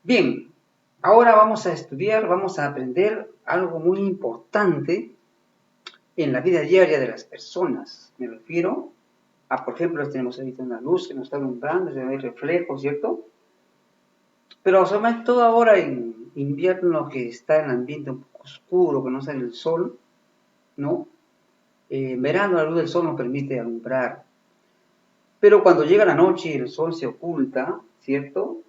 Bien, ahora vamos a estudiar, vamos a aprender algo muy importante en la vida diaria de las personas. Me refiero a, por ejemplo, tenemos ahorita una luz que nos está alumbrando, se ve el reflejo, ¿cierto? Pero sobre todo ahora en invierno que está el ambiente un poco oscuro, que no sale el sol, ¿no? En verano la luz del sol nos permite alumbrar. Pero cuando llega la noche y el sol se oculta, ¿cierto?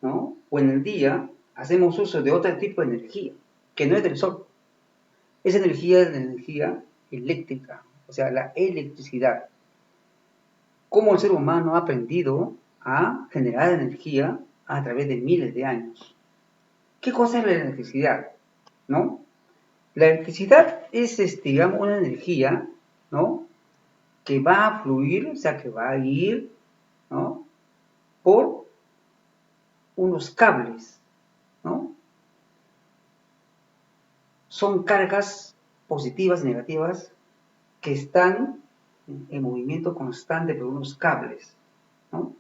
¿No? O en el día hacemos uso de otro tipo de energía, que no es del sol. Esa energía es la energía eléctrica, o sea, la electricidad. Cómo el ser humano ha aprendido a generar energía a través de miles de años. ¿Qué cosa es la electricidad? ¿No? La electricidad es, digamos, una energía, ¿no? Que va a fluir, o sea, que va a ir, ¿no? Por unos cables, ¿no? Son cargas positivas y negativas que están en movimiento constante por unos cables, ¿no?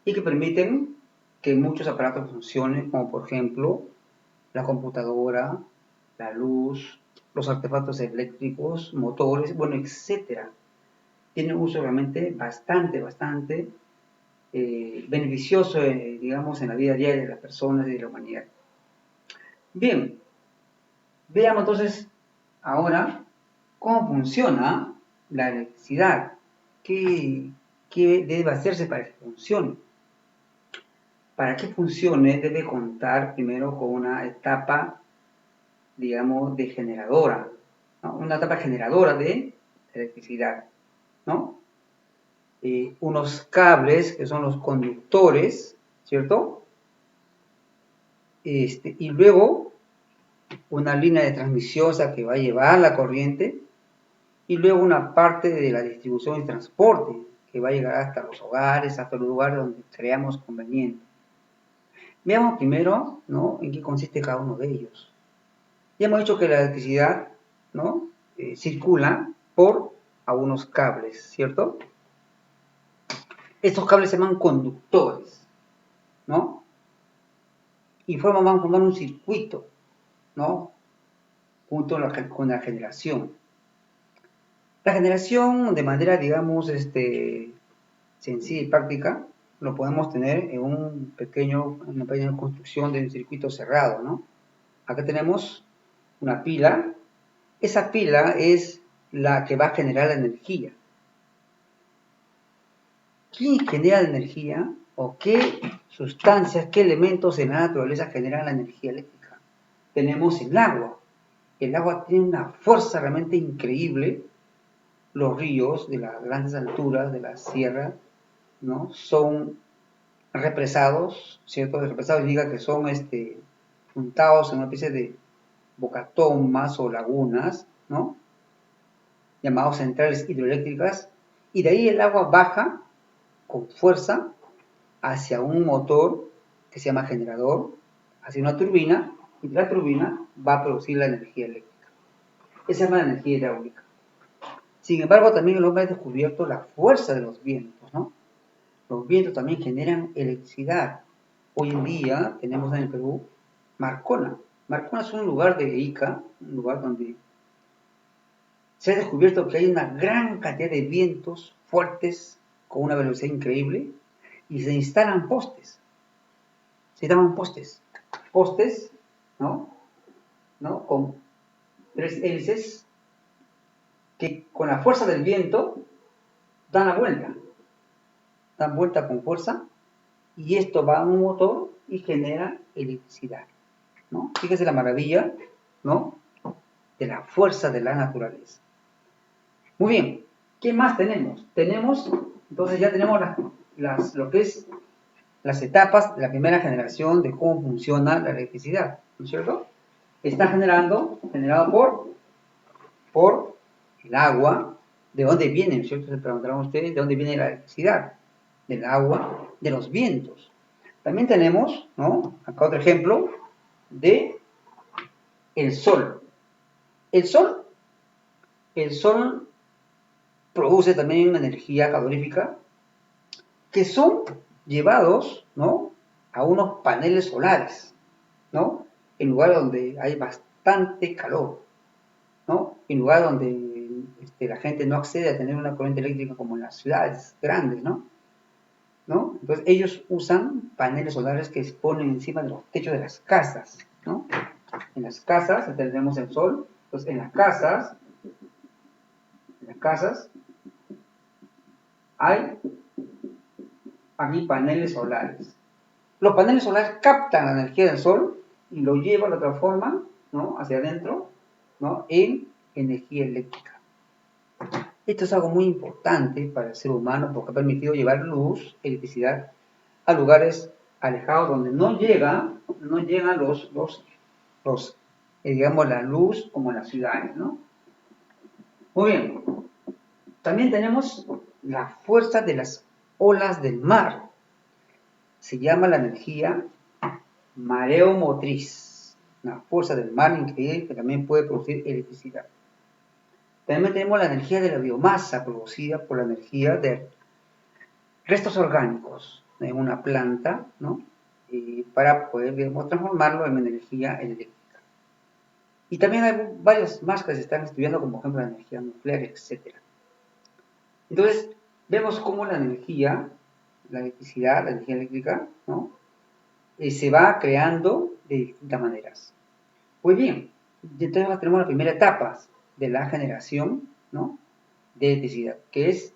Y que permiten que muchos aparatos funcionen, como por ejemplo la computadora, la luz, los artefactos eléctricos, motores, bueno, etcétera. Tiene un uso realmente bastante beneficioso, digamos, en la vida diaria de las personas y de la humanidad. Bien, veamos entonces ahora cómo funciona la electricidad. ¿Qué debe hacerse para que funcione? Para que funcione debe contar primero con una etapa, digamos, de generadora, ¿no? Una etapa generadora de electricidad, ¿no? Unos cables que son los conductores, ¿cierto? Y luego una línea de transmisión que va a llevar la corriente y luego una parte de la distribución y transporte que va a llegar hasta los hogares, hasta los lugares donde creamos conveniente. Veamos primero, ¿no?, en qué consiste cada uno de ellos. Ya hemos dicho que la electricidad, ¿no?, circula por algunos cables, ¿cierto? Estos cables se llaman conductores, ¿no? Y van a formar un circuito, ¿no?, junto con la generación. La generación de manera, digamos, sencilla y práctica, lo podemos tener en una pequeña construcción de un circuito cerrado, ¿no? Acá tenemos una pila. Esa pila es la que va a generar la energía. ¿Quién genera la energía o qué sustancias, qué elementos en la naturaleza generan la energía eléctrica? Tenemos el agua. El agua tiene una fuerza realmente increíble. Los ríos de las grandes alturas de la sierra, ¿no?, son represados, ¿cierto? Represados significa que son juntados en una especie de bocatomas o lagunas, ¿no?, llamados centrales hidroeléctricas, y de ahí el agua baja con fuerza hacia un motor que se llama generador, hacia una turbina, y la turbina va a producir la energía eléctrica. Esa se llama la energía hidráulica. Sin embargo, también el hombre ha descubierto la fuerza de los vientos, ¿no? Los vientos también generan electricidad. Hoy en día tenemos en el Perú Marcona. Marcona es un lugar de Ica, un lugar donde se ha descubierto que hay una gran cantidad de vientos fuertes con una velocidad increíble y se instalan postes. Se llaman postes. Postes, ¿no? ¿No? Con tres hélices que con la fuerza del viento dan la vuelta. Dan vuelta con fuerza y esto va a un motor y genera electricidad, ¿no? Fíjese la maravilla, ¿no?, de la fuerza de la naturaleza. Muy bien, ¿qué más tenemos? Entonces ya tenemos lo que es las etapas de la primera generación de cómo funciona la electricidad, ¿no es cierto? Está generado por el agua. ¿De dónde viene, no es cierto? Se preguntarán ustedes, ¿de dónde viene la electricidad? Del agua, de los vientos. También tenemos, ¿no?, acá otro ejemplo de el sol. El sol, el sol produce también una energía calorífica que son llevados, ¿no?, a unos paneles solares, ¿no? En lugares donde hay bastante calor, ¿no? En lugares donde la gente no accede a tener una corriente eléctrica como en las ciudades grandes, ¿no? ¿No? Entonces ellos usan paneles solares que se ponen encima de los techos de las casas, ¿no? En las casas tenemos el sol, entonces en las casas hay aquí paneles solares. Los paneles solares captan la energía del sol y lo llevan, lo transforman, ¿no? Hacia adentro, ¿no? En energía eléctrica. Esto es algo muy importante para el ser humano porque ha permitido llevar luz, electricidad a lugares alejados donde no llegan digamos, la luz como en las ciudades, ¿no? Muy bien. También tenemos la fuerza de las olas del mar. Se llama la energía mareomotriz. Una fuerza del mar increíble que también puede producir electricidad. También tenemos la energía de la biomasa producida por la energía de restos orgánicos en una planta, ¿no? Para poder, digamos, transformarlo en energía eléctrica. Y también hay varias más que se están estudiando, como por ejemplo la energía nuclear, etc. Entonces, vemos cómo la energía, la electricidad, la energía eléctrica, ¿no? Se va creando de distintas maneras. Muy bien, entonces tenemos la primera etapa de la generación, ¿no? De electricidad, que es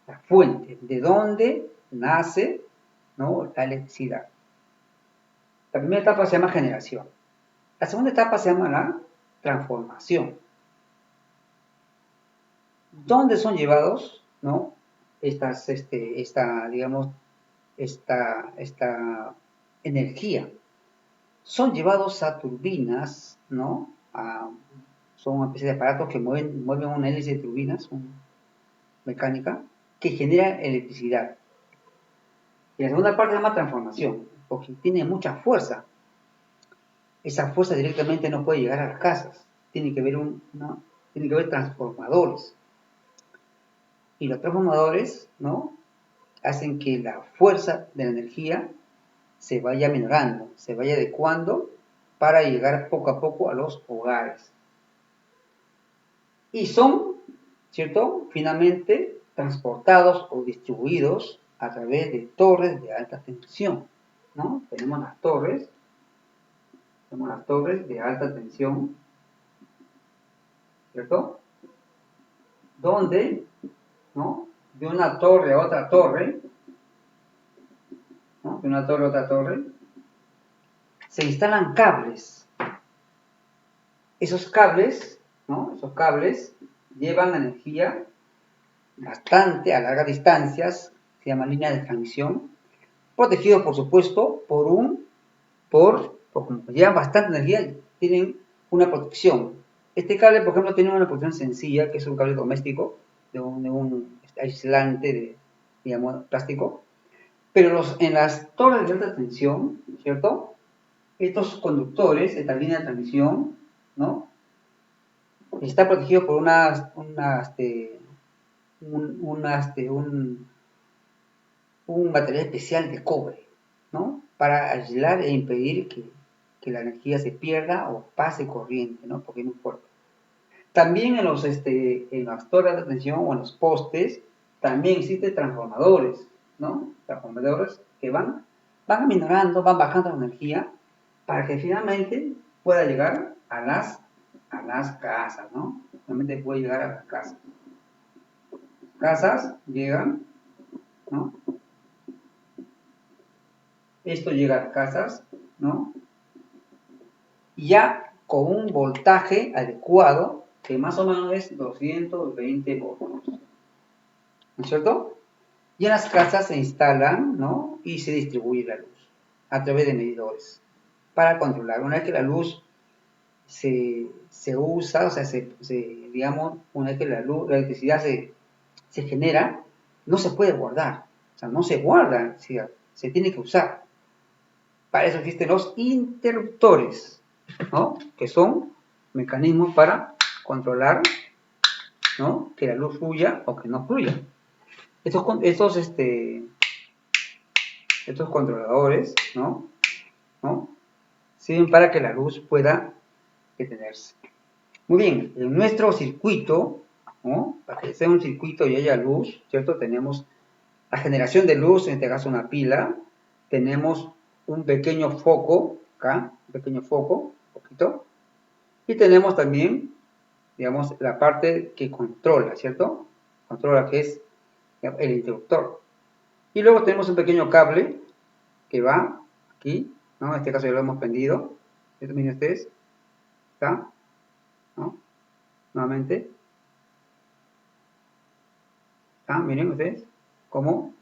la fuente, de dónde nace, ¿no? La electricidad. La primera etapa se llama generación. La segunda etapa se llama la transformación. ¿Dónde son llevados, ¿no? Esta energía? Son llevados a turbinas, ¿no? Son una especie de aparatos que mueven una hélice de turbinas mecánica que genera electricidad. Y la segunda parte se llama transformación, porque tiene mucha fuerza. Esa fuerza directamente no puede llegar a las casas. Tiene que haber transformadores. Y los transformadores, ¿no? Hacen que la fuerza de la energía se vaya minorando, se vaya adecuando para llegar poco a poco a los hogares. Y son, ¿cierto?, finalmente transportados o distribuidos a través de torres de alta tensión, ¿no? Tenemos las torres de alta tensión, ¿cierto? Donde, ¿no?, de una torre a otra torre, ¿no?, de una torre a otra torre, se instalan cables. Esos cables, ¿no?, llevan llevan bastante a largas distancias, se llama línea de transmisión, protegidos por supuesto como llevan bastante energía, tienen una protección. Este cable, por ejemplo, tiene una protección sencilla, que es un cable doméstico, de un aislante digamos, plástico, pero en las torres de alta tensión, ¿cierto?, estos conductores, esta línea de transmisión, ¿no?, está protegido por un material especial de cobre, ¿no?, para aislar e impedir que la energía se pierda o pase corriente, ¿no?, porque es muy fuerte. También en las torres de tensión o en los postes, también existen transformadores, ¿no?, transformadores que van aminorando, van bajando la energía para que finalmente pueda llegar a las casas, ¿no? Finalmente puede llegar a las casas. Casas llegan, ¿no? Esto llega a casas, ¿no?, ya con un voltaje adecuado, que más o menos es 220 voltios, ¿no es cierto? Y en las casas se instalan, ¿no?, y se distribuye la luz a través de medidores para controlar. Una vez que la luz se usa, o sea, digamos, una vez que la electricidad se genera, no se puede guardar, o sea, no se guarda, se tiene que usar. Para eso existen los interruptores, ¿no?, que son mecanismos para controlar, ¿no?, que la luz fluya o que no fluya. Estos estos controladores, ¿no? Sirven para que la luz pueda detenerse. Muy bien, en nuestro circuito, ¿no? Para que sea un circuito y haya luz, ¿cierto? Tenemos la generación de luz, en este caso una pila, tenemos un pequeño foco, acá, un pequeño foco, un poquito, y tenemos también, digamos, la parte que controla, ¿cierto? Controla que es el interruptor. Y luego tenemos un pequeño cable que va aquí, ¿no? En este caso ya lo hemos prendido. Miren ustedes, acá, ¿no? Nuevamente. Acá, miren ustedes cómo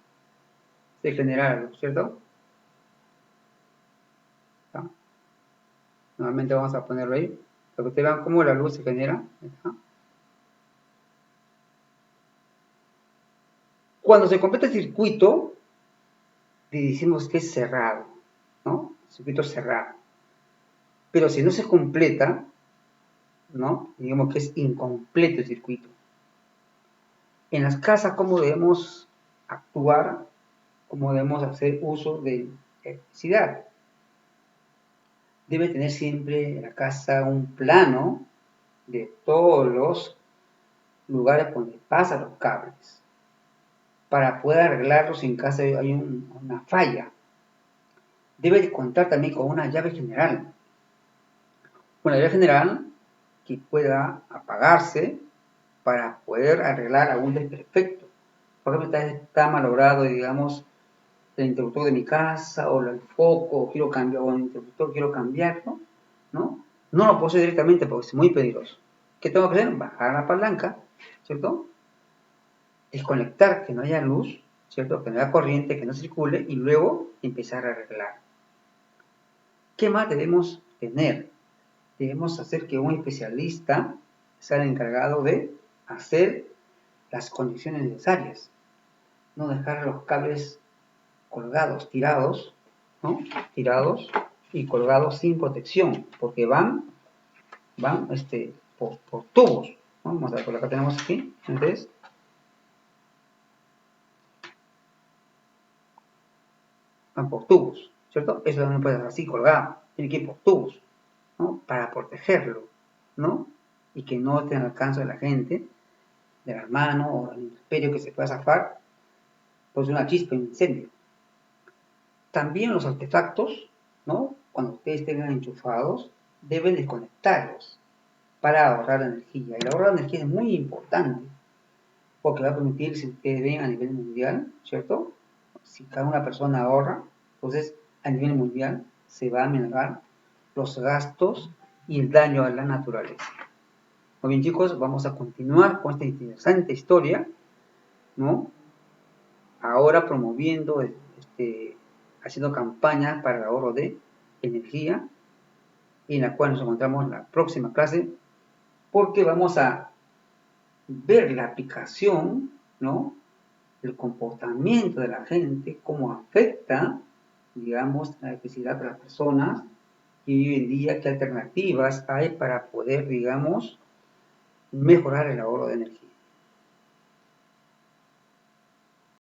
se genera la luz, ¿cierto? Acá. Nuevamente vamos a ponerlo ahí, para que ustedes vean cómo la luz se genera. Acá. Cuando se completa el circuito, le decimos que es cerrado, ¿no? Circuito cerrado. Pero si no se completa, ¿no? Digamos que es incompleto el circuito. En las casas, ¿cómo debemos actuar? ¿Cómo debemos hacer uso de electricidad? Debe tener siempre en la casa un plano de todos los lugares donde pasan los cables para poder arreglarlos en caso de hay una falla. Debe contar también con una llave general. Una llave general que pueda apagarse para poder arreglar algún desperfecto. Por ejemplo, está malogrado, digamos, el interruptor de mi casa o el foco, quiero cambiar, o el interruptor quiero cambiarlo, ¿no? No lo puedo hacer directamente porque es muy peligroso. ¿Qué tengo que hacer? Bajar la palanca, ¿cierto? Desconectar, que no haya luz, ¿cierto? Que no haya corriente, que no circule y luego empezar a arreglar. ¿Qué más debemos tener? Debemos hacer que un especialista sea el encargado de hacer las conexiones necesarias. No dejar los cables colgados, tirados, ¿no? Tirados y colgados sin protección, porque van por tubos, ¿no? Vamos a ver, por acá tenemos aquí, entonces, van por tubos, ¿cierto? Eso también puede ser así, colgado, tiene que ir por tubos, ¿no? Para protegerlo, ¿no? Y que no esté al alcance de la gente, de las manos o del intemperio que se pueda zafar, pues una chispa, un incendio. También los artefactos, ¿no? Cuando ustedes tengan enchufados, deben desconectarlos para ahorrar energía. El ahorro de energía es muy importante porque va a permitir, si ustedes ven a nivel mundial, ¿cierto? Si cada una persona ahorra, entonces a nivel mundial se va a minorar los gastos y el daño a la naturaleza. Muy bien, chicos, vamos a continuar con esta interesante historia, ¿no? Ahora promoviendo, haciendo campañas para el ahorro de energía, en la cual nos encontramos en la próxima clase, porque vamos a ver la aplicación, ¿no? El comportamiento de la gente, cómo afecta, digamos, la electricidad de las personas y hoy en día qué alternativas hay para poder, digamos, mejorar el ahorro de energía.